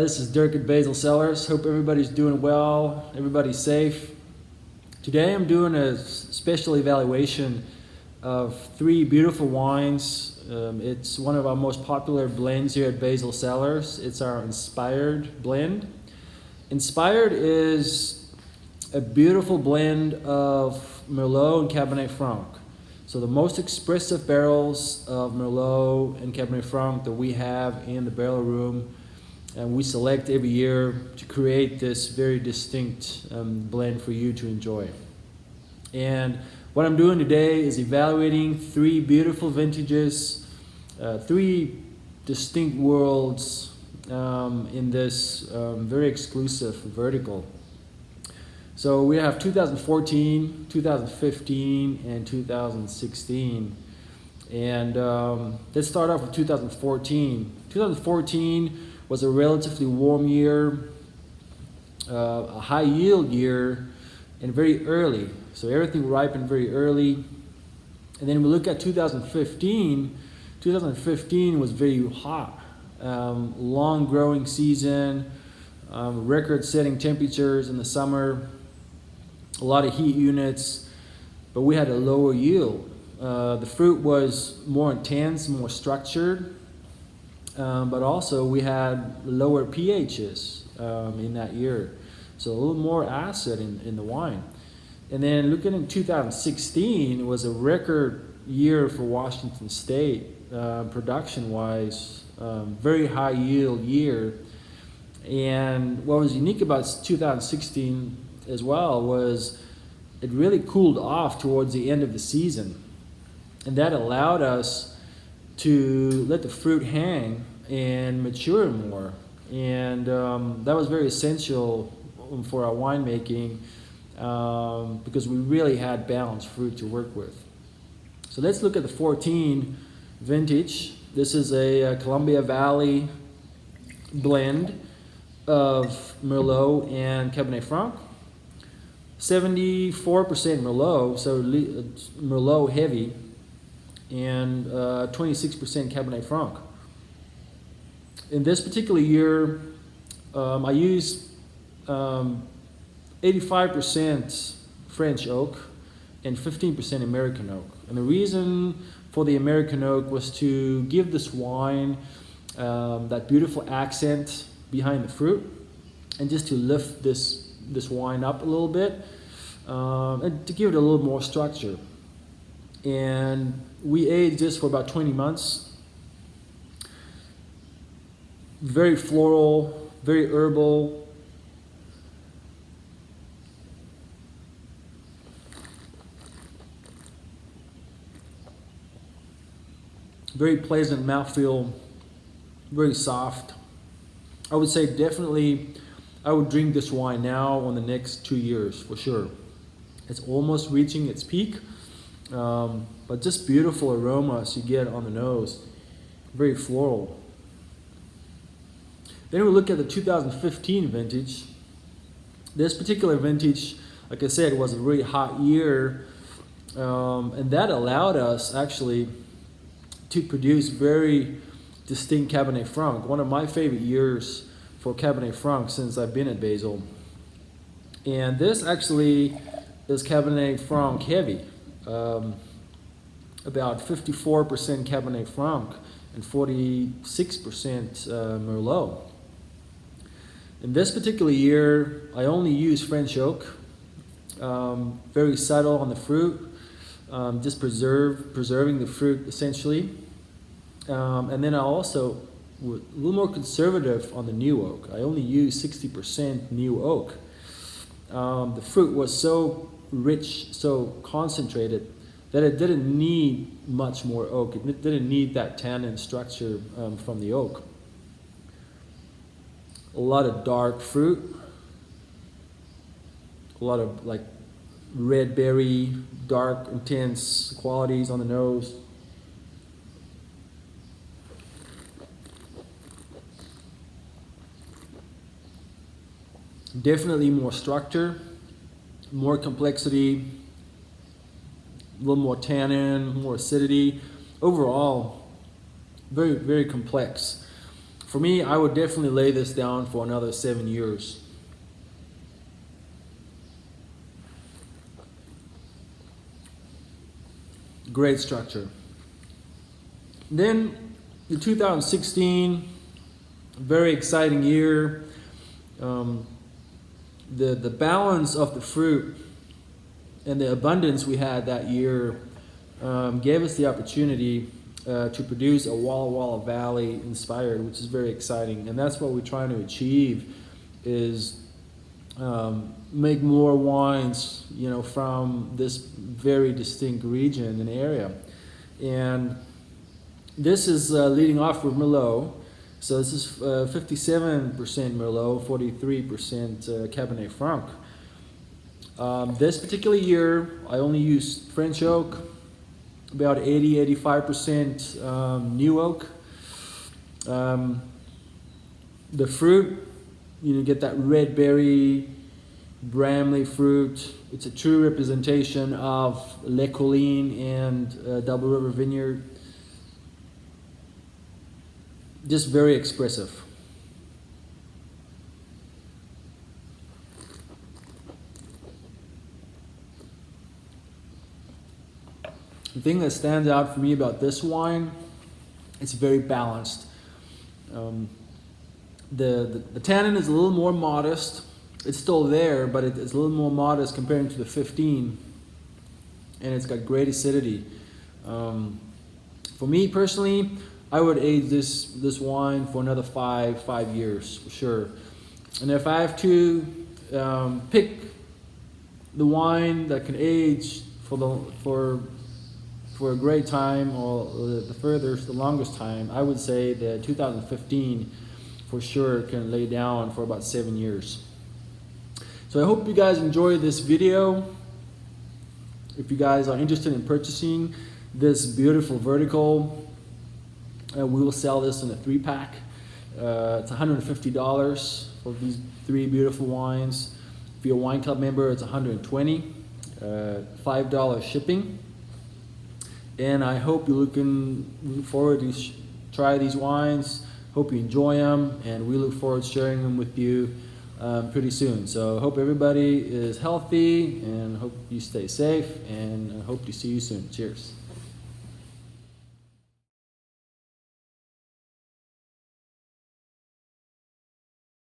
this is Dirk at Basel Cellars. Hope everybody's doing well, everybody's safe. Today I'm doing a special evaluation of 3 beautiful wines. It's one of our most popular blends here at Basel Cellars. It's our Inspired blend. Inspired is a beautiful blend of Merlot and Cabernet Franc. So the most expressive barrels of Merlot and Cabernet Franc that we have in the barrel room, and we select every year to create this very distinct blend for you to enjoy. And what I'm doing today is evaluating 3 beautiful vintages, 3 distinct worlds in this very exclusive vertical. So we have 2014, 2015, and 2016. And let's start off with 2014. 2014 was a relatively warm year, a high yield year, and very early. So everything ripened very early. And then we look at 2015. 2015 was very hot, long growing season, record-setting temperatures in the summer, a lot of heat units, but we had a lower yield. The fruit was more intense, more structured, but also we had lower pHs in that year. So a little more acid in the wine. And then looking at 2016, it was a record year for Washington State, production-wise, very high yield year. And what was unique about 2016 as well was it really cooled off towards the end of the season. And that allowed us to let the fruit hang and mature more. And that was very essential for our winemaking because we really had balanced fruit to work with. So let's look at the 14 vintage. This is a Columbia Valley blend of Merlot and Cabernet Franc. 74% Merlot, so Merlot heavy, and 26% Cabernet Franc. In this particular year, I used 85% French oak and 15% American oak. And the reason for the American oak was to give this wine that beautiful accent behind the fruit, and just to lift this wine up a little bit, and to give it a little more structure. And we aged this for about 20 months. Very floral, very herbal. Very pleasant mouthfeel, very soft. I would say definitely I would drink this wine now on the next 2 years for sure. It's almost reaching its peak, but just beautiful aromas you get on the nose, very floral. Then we look at the 2015 vintage. This particular vintage, like I said, was a really hot year, and that allowed us actually to produce very distinct Cabernet Franc, one of my favorite years for Cabernet Franc since I've been at Basel. And this actually is Cabernet Franc heavy, about 54% Cabernet Franc and 46% Merlot. In this particular year, I only use French oak, very subtle on the fruit, just preserving the fruit essentially. And then I also a little more conservative on the new oak. I only use 60% new oak. The fruit was so rich, so concentrated, that it didn't need much more oak. It didn't need that tannin structure from the oak. A lot of dark fruit, a lot of like red berry, dark, intense qualities on the nose. Definitely more structure, more complexity, a little more tannin, more acidity. Overall, very, very complex. For me, I would definitely lay this down for another 7 years. Great structure. Then the 2016, very exciting year. The balance of the fruit and the abundance we had that year gave us the opportunity to produce a Walla Walla Valley inspired, which is very exciting. And that's what we're trying to achieve, is make more wines, from this very distinct region and area. And this is leading off with Merlot. So this is 57% Merlot, 43% Cabernet Franc. This particular year, I only used French oak, about 80-85% new oak. The fruit, you get that red berry, Bramley fruit. It's a true representation of Le Colline and Double River Vineyard. Just very expressive. The thing that stands out for me about this wine, it's very balanced. The tannin is a little more modest. It's still there, but it's a little more modest compared to the 15, and it's got great acidity. For me personally, I would age this wine for another five years for sure. And if I have to pick the wine that can age for a great time, or the longest time, I would say the 2015 for sure can lay down for about 7 years. So I hope you guys enjoyed this video. If you guys are interested in purchasing this beautiful vertical, we will sell this in a 3-pack. It's $150 for these 3 beautiful wines. If you're a wine club member, it's $120, $5 shipping. And I hope you're looking forward to try these wines. Hope you enjoy them, and we look forward to sharing them with you pretty soon. So I hope everybody is healthy, and hope you stay safe, and I hope to see you soon. Cheers.